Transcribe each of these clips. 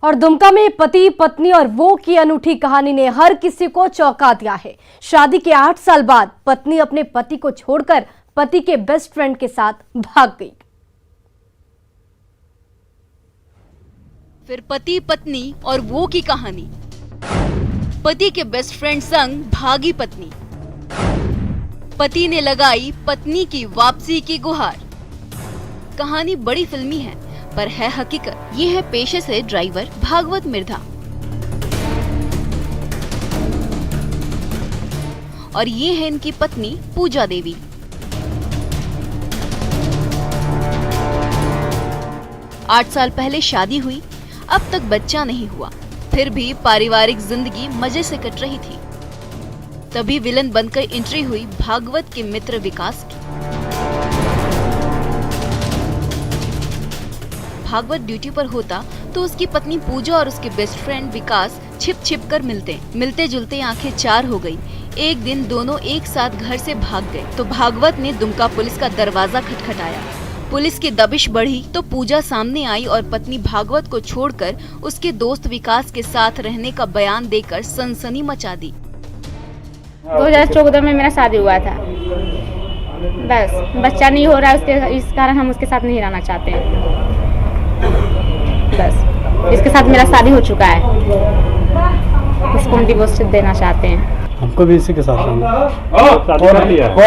और दुमका में पति पत्नी और वो की अनूठी कहानी ने हर किसी को चौंका दिया है। शादी के 8 साल बाद पत्नी अपने पति को छोड़कर पति के बेस्ट फ्रेंड के साथ भाग गई। फिर पति पत्नी और वो की कहानी। पति के बेस्ट फ्रेंड संग भागी पत्नी। पति ने लगाई पत्नी की वापसी की गुहार। कहानी बड़ी फिल्मी है पर है हकीकत। ये है पेशे से ड्राइवर भागवत मिर्धा और ये है इनकी पत्नी पूजा देवी। आठ साल पहले शादी हुई, अब तक बच्चा नहीं हुआ, फिर भी पारिवारिक जिंदगी मजे से कट रही थी। तभी विलन बनकर एंट्री हुई भागवत के मित्र विकास की। भागवत ड्यूटी पर होता तो उसकी पत्नी पूजा और उसके बेस्ट फ्रेंड विकास छिप छिप कर मिलते जुलते आंखें चार हो गई। एक दिन दोनों एक साथ घर से भाग गए तो भागवत ने दुमका पुलिस का दरवाजा खटखटाया। पुलिस की दबिश बढ़ी तो पूजा सामने आई और पत्नी भागवत को छोड़कर उसके दोस्त विकास के साथ रहने का बयान देकर सनसनी मचा दी। 2014 में मेरा शादी हुआ था, बस बच्चा नहीं हो रहा है, इस कारण हम उसके साथ नहीं रहना चाहते हैं। बस इसके साथ मेरा शादी हो चुका है, उसको हम डिवोर्स देना चाहते हैं। हमको भी इसी के साथ कौन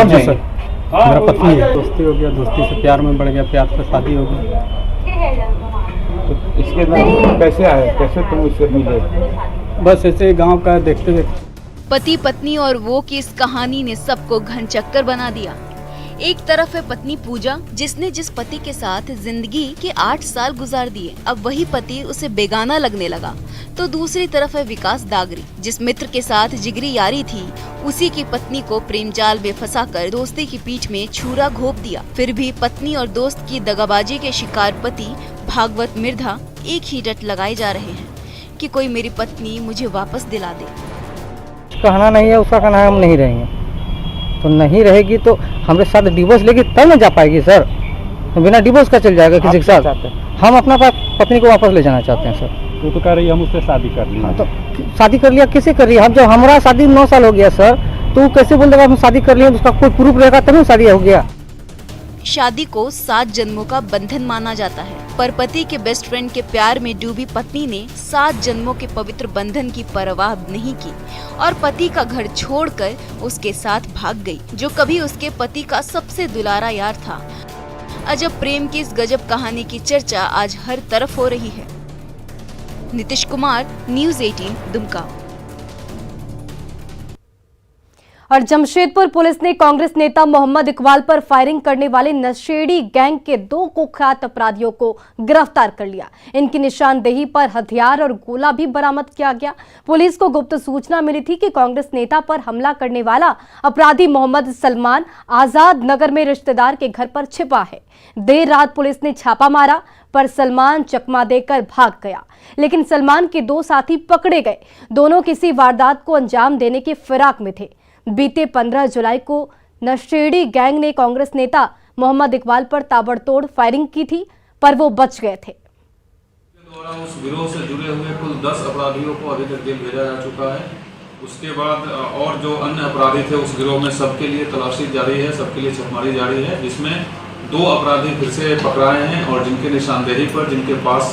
है सर? मेरा पत्नी है। दोस्ती हो गया, दोस्ती से प्यार में बढ़ गया, प्यार से शादी हो गई। तो इसके बाद कैसे आए, कैसे तुम इससे मिले? बस ऐसे गांव का देखते देखते। पति पत्नी और वो की इस कहानी ने सबको घनचक्कर बना दिया। एक तरफ है पत्नी पूजा जिसने जिस पति के साथ जिंदगी के 8 साल गुजार दिए, अब वही पति उसे बेगाना लगने लगा। तो दूसरी तरफ है विकास दागरी जिस मित्र के साथ जिगरी यारी थी, उसी की पत्नी को प्रेम जाल में फंसाकर दोस्ती की पीठ में छुरा घोंप दिया। फिर भी पत्नी और दोस्त की दगाबाजी के शिकार पति भागवत मिर्धा एक ही रट लगाए जा रहे हैं कि कोई मेरी पत्नी मुझे वापस दिला दे। कहना नहीं है, उसका कहना है हम नहीं रहेंगे, तो नहीं रहेगी तो हमारे साथ डिवोर्स लेगी तब न जा पाएगी सर। तो बिना डिवोर्स का चल जाएगा किसी के साथ? हम अपना पत्नी को वापस ले जाना चाहते हैं सर। तू तो कह रही है हम उससे शादी कर लिया। तो शादी कर लिया, किसे कर रही है? हम जब हमारा शादी 9 साल हो गया सर, तो कैसे बोल देगा हम शादी कर लिया? उसका कोई प्रूफ रहेगा तभी शादी हो गया। शादी को 7 जन्मों का बंधन माना जाता है, पर पति के बेस्ट फ्रेंड के प्यार में डूबी पत्नी ने 7 जन्मों के पवित्र बंधन की परवाह नहीं की और पति का घर छोड़कर उसके साथ भाग गई, जो कभी उसके पति का सबसे दुलारा यार था। अजब प्रेम की इस गजब कहानी की चर्चा आज हर तरफ हो रही है। नीतीश कुमार, न्यूज़ 18 दुमका। और जमशेदपुर पुलिस ने कांग्रेस नेता मोहम्मद इकबाल पर फायरिंग करने वाले नशेड़ी गैंग के 2 कुख्यात अपराधियों को गिरफ्तार कर लिया। इनकी निशानदेही पर हथियार और गोला भी बरामद किया गया। पुलिस को गुप्त सूचना मिली थी कि कांग्रेस नेता पर हमला करने वाला अपराधी मोहम्मद सलमान आजाद नगर में रिश्तेदार के घर पर छिपा है। देर रात पुलिस ने छापा मारा पर सलमान चकमा देकर भाग गया, लेकिन सलमान के 2 साथी पकड़े गए। दोनों किसी वारदात को अंजाम देने के फिराक में थे। बीते 15 जुलाई को नशेड़ी गैंग ने कांग्रेस नेता मोहम्मद इकबाल पर ताबड़तोड़ फायरिंग की थी, पर वो बच गए थे। उस गिरोह से जुड़े हुए कुल 10 अपराधियों को अभी तक जेल भेजा जा चुका है। उसके बाद और जो अन्य अपराधी थे उस गिरोह में सबके लिए तलाशी जारी है, सबके लिए छापेमारी जारी है, जिसमें 2 अपराधी फिर से पकड़ाए हैं और जिनके निशानदेही पर, जिनके पास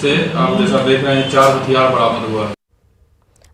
से आप जैसा देख रहे हैं 4 हथियार बरामद हुआ है।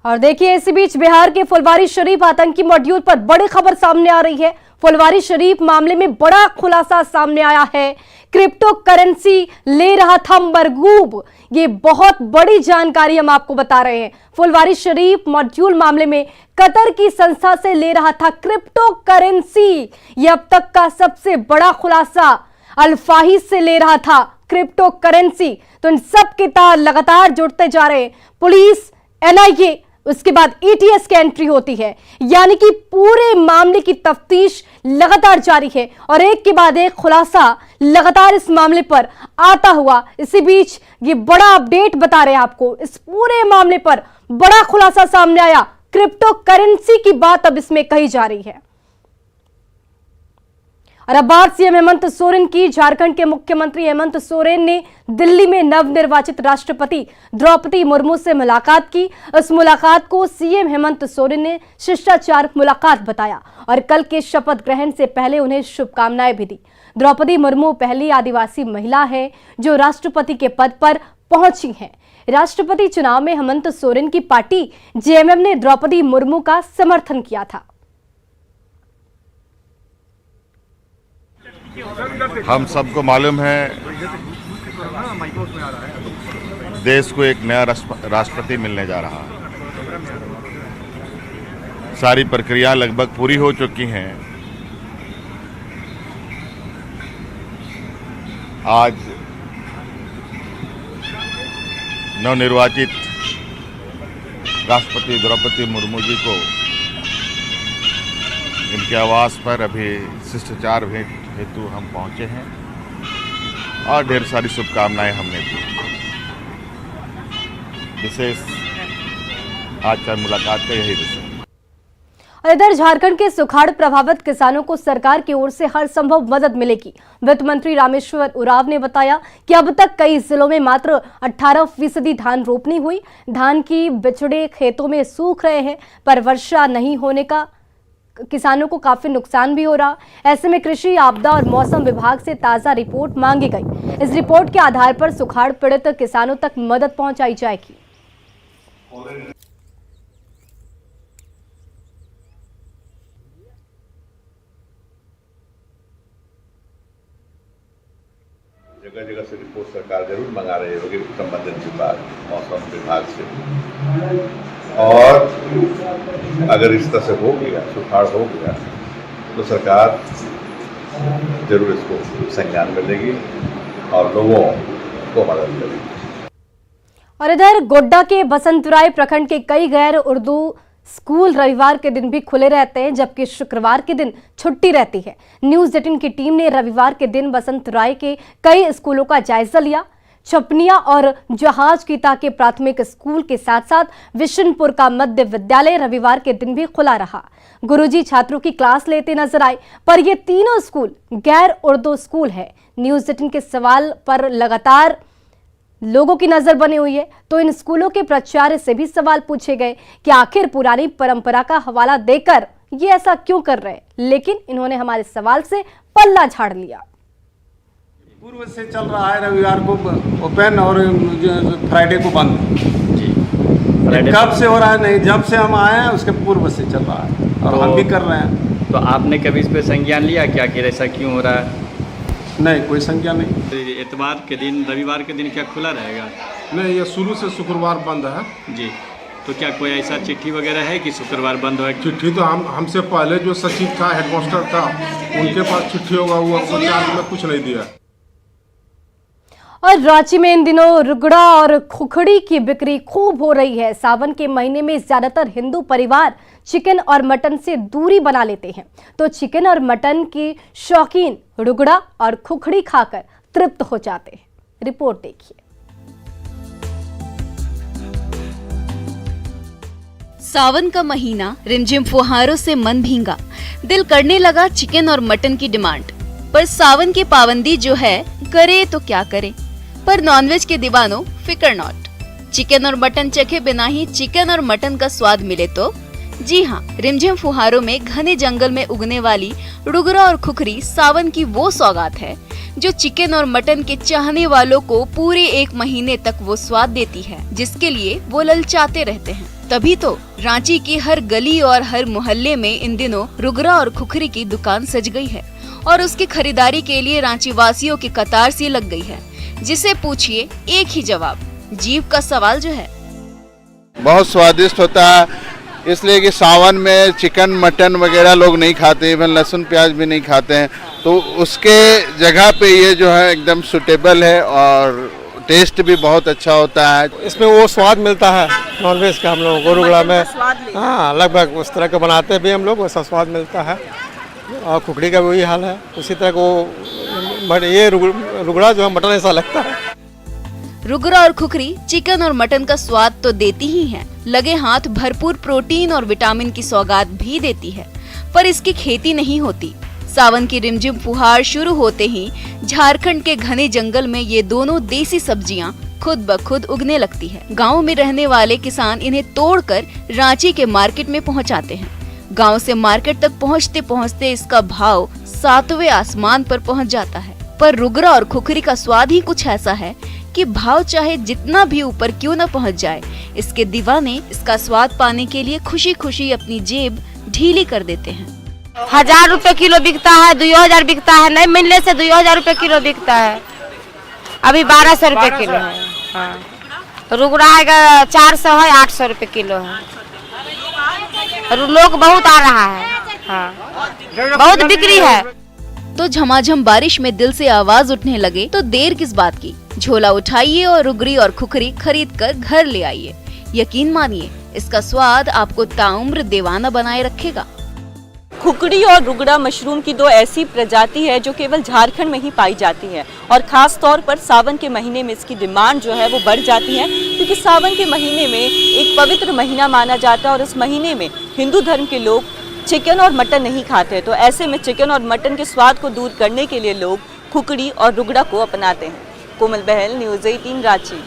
और देखिए, इसी बीच बिहार के फुलवारी शरीफ आतंकी मॉड्यूल पर बड़ी खबर सामने आ रही है। फुलवारी शरीफ मामले में बड़ा खुलासा सामने आया है। क्रिप्टो करेंसी ले रहा था मरगूब, ये बहुत बड़ी जानकारी हम आपको बता रहे हैं। फुलवारी शरीफ मॉड्यूल मामले में कतर की संस्था से ले रहा था क्रिप्टो करेंसी। ये अब तक का सबसे बड़ा खुलासा। अल्फाही से ले रहा था क्रिप्टो करेंसी। तो इन सब के तार लगातार जुड़ते जा रहे हैं। पुलिस, एनआईए, उसके बाद एटीएस की एंट्री होती है, यानी कि पूरे मामले की तफ्तीश लगातार जारी है और एक के बाद एक खुलासा लगातार इस मामले पर आता हुआ। इसी बीच ये बड़ा अपडेट बता रहे हैं आपको, इस पूरे मामले पर बड़ा खुलासा सामने आया। क्रिप्टो करेंसी की बात अब इसमें कही जा रही है और अब बात सीएम हेमंत सोरेन की। झारखंड के मुख्यमंत्री हेमंत सोरेन ने दिल्ली में नवनिर्वाचित राष्ट्रपति द्रौपदी मुर्मू से मुलाकात की। इस मुलाकात को सीएम हेमंत सोरेन ने शिष्टाचार मुलाकात बताया और कल के शपथ ग्रहण से पहले उन्हें शुभकामनाएं भी दी। द्रौपदी मुर्मू पहली आदिवासी महिला है जो राष्ट्रपति के पद पर पहुंची हैं। राष्ट्रपति चुनाव में हेमंत सोरेन की पार्टी जेएमएम ने द्रौपदी मुर्मू का समर्थन किया था। हम सबको मालूम है देश को एक नया राष्ट्रपति मिलने जा रहा है। सारी प्रक्रिया लगभग पूरी हो चुकी हैं। आज नवनिर्वाचित राष्ट्रपति द्रौपदी मुर्मू जी को इनके आवास पर अभी शिष्टाचार भेंट हेतु हम पहुंचे हैं और ढेर सारी शुभकामनाएं हमने दी। विशेष आज का मुलाकात का यही विषय। और इधर झारखंड के सुखाड़ प्रभावित किसानों को सरकार की ओर से हर संभव मदद मिलेगी। वित्त मंत्री रामेश्वर उरांव ने बताया कि अब तक कई जिलों में मात्र 18% धान रोपनी हुई। धान की बिछड़े खेतों में सूख रहे हैं, पर वर्षा नहीं होने का किसानों को काफी नुकसान भी हो रहा। ऐसे में कृषि आपदा और मौसम विभाग से ताजा रिपोर्ट मांगी गई। इस रिपोर्ट के आधार पर सुखाड़ पीड़ित किसानों तक मदद पहुंचाई जाएगी। जगह जगह से रिपोर्ट सरकार जरूर मंगा रही होगी संबंधित विभाग, मौसम विभाग से, और अगर इस तरह से हो गया, सुखाड़ हो गया, तो सरकार जरूर इसको संज्ञान में लेगी और लोगों को मदद करेगी। और इधर गोड्डा के बसंतराय प्रखंड के कई गैर उर्दू स्कूल रविवार के दिन भी खुले रहते हैं, जबकि शुक्रवार के दिन छुट्टी रहती है। न्यूज़ 18 की टीम ने रविवार के दिन बसंतराय के कई स्कूलों का जायजा लिया। छपनिया और जहाज कीता के प्राथमिक स्कूल के साथ साथ विशनपुर का मध्य विद्यालय रविवार के दिन भी खुला रहा। गुरुजी छात्रों की क्लास लेते नजर आए, पर ये तीनों स्कूल गैर उर्दू स्कूल है। न्यूज़ 18 के सवाल पर लगातार लोगों की नजर बनी हुई है, तो इन स्कूलों के प्राचार्य से भी सवाल पूछे गए कि आखिर पुरानी परंपरा का हवाला देकर ये ऐसा क्यों कर रहे हैं, लेकिन इन्होंने हमारे सवाल से पल्ला झाड़ लिया। पूर्व से चल रहा है, रविवार को ओपन और फ्राइडे को बंद जी। कब से हो रहा है? नहीं, जब से हम आए हैं उसके पूर्व से चल रहा है और हम भी कर रहे हैं। तो आपने कभी इस पे संज्ञान लिया क्या कि ऐसा क्यों हो रहा है? नहीं, कोई संज्ञान नहीं। इतवार के दिन, रविवार के दिन क्या खुला रहेगा? नहीं, ये शुरू से शुक्रवार बंद है जी। तो क्या कोई ऐसा चिट्ठी वगैरह है कि शुक्रवार बंद हो? चिट्ठी तो हमसे पहले जो सचिव था, हेडमास्टर था, उनके पास चिट्ठी होगा, वो चार्ज में कुछ नहीं दिया। और रांची में इन दिनों रुगड़ा और खुखड़ी की बिक्री खूब हो रही है। सावन के महीने में ज्यादातर हिंदू परिवार चिकन और मटन से दूरी बना लेते हैं, तो चिकन और मटन की शौकीन रुगड़ा और खुखड़ी खाकर तृप्त हो जाते हैं। रिपोर्ट देखिए। सावन का महीना, रिमझिम फुहारों से मन भींगा, दिल करने लगा चिकन और मटन की डिमांड। पर सावन की पाबंदी जो है, करे तो क्या करे, पर नॉनवेज के दीवानों फिकर नॉट। चिकन और मटन चखे बिना ही चिकन और मटन का स्वाद मिले तो? जी हाँ, रिमझिम फुहारों में घने जंगल में उगने वाली रुगरा और खुखरी सावन की वो सौगात है जो चिकन और मटन के चाहने वालों को पूरे 1 महीने तक वो स्वाद देती है जिसके लिए वो ललचाते रहते हैं। तभी तो रांची की हर गली और हर मोहल्ले में इन दिनों रुगरा और खुखरी की दुकान सज गई है और उसकी खरीदारी के लिए रांची वासियों की कतार सी लग गई है। जिसे पूछिए एक ही जवाब, जीभ का सवाल जो है। बहुत स्वादिष्ट होता है, इसलिए कि सावन में चिकन मटन वगैरह लोग नहीं खाते, इवन लहसुन प्याज भी नहीं खाते हैं, तो उसके जगह पे ये जो है एकदम सुटेबल है और टेस्ट भी बहुत अच्छा होता है। इसमें वो स्वाद मिलता है नॉनवेज का, हम लोग को रुगड़ा में हाँ लगभग उस तरह का बनाते भी हम लोग, वैसा स्वाद मिलता है। और खुखड़ी का भी वही हाल है, उसी तरह को ये रुगड़ा जो है मटन ऐसा लगता है। रुगरा और खुखरी चिकन और मटन का स्वाद तो देती ही है, लगे हाथ भरपूर प्रोटीन और विटामिन की सौगात भी देती है, पर इसकी खेती नहीं होती। सावन की रिमझिम फुहार शुरू होते ही झारखंड के घने जंगल में ये दोनों देसी सब्जियां खुद ब खुद उगने लगती है। गांव में रहने वाले किसान इन्हें तोड़कर रांची के मार्केट में पहुंचाते हैं। गांव से मार्केट तक पहुंचते पहुंचते इसका भाव 7वें आसमान पर पहुंच जाता है। पर रुगरा और खुखरी का स्वाद ही कुछ ऐसा है कि भाव चाहे जितना भी ऊपर क्यों न पहुंच जाए, इसके दीवाने इसका स्वाद पाने के लिए खुशी खुशी अपनी जेब ढीली कर देते हैं। 1000 रुपए किलो बिकता है, 2000 बिकता है, नहीं मिलने से 2000 रुपए किलो बिकता है। अभी 1200 रुपए किलो है। हाँ। रुगड़ा है 400 है, 800 रुपए किलो है। लोग बहुत आ रहा है। हाँ। बहुत बिक्री है। तो झमाझम बारिश में दिल से आवाज उठने लगे तो देर किस बात की, झोला उठाइए और रुगरी और खुखरी खरीद कर घर ले आइए। यकीन मानिए इसका स्वाद आपको ताउम्र दीवाना बनाए रखेगा। खुखड़ी और रुगड़ा मशरूम की दो ऐसी प्रजाति है जो केवल झारखंड में ही पाई जाती है और खास तौर पर सावन के महीने में इसकी डिमांड जो है वो बढ़ जाती है, क्योंकि सावन के महीने में एक पवित्र महीना माना जाता है और इस महीने में हिंदू धर्म के लोग चिकन और मटन नहीं खाते। तो ऐसे में चिकन और मटन के स्वाद को दूर करने के लिए लोग खुखड़ी और रुगड़ा को अपनाते हैं। कोमल बहल, न्यूज़ 18 रांची।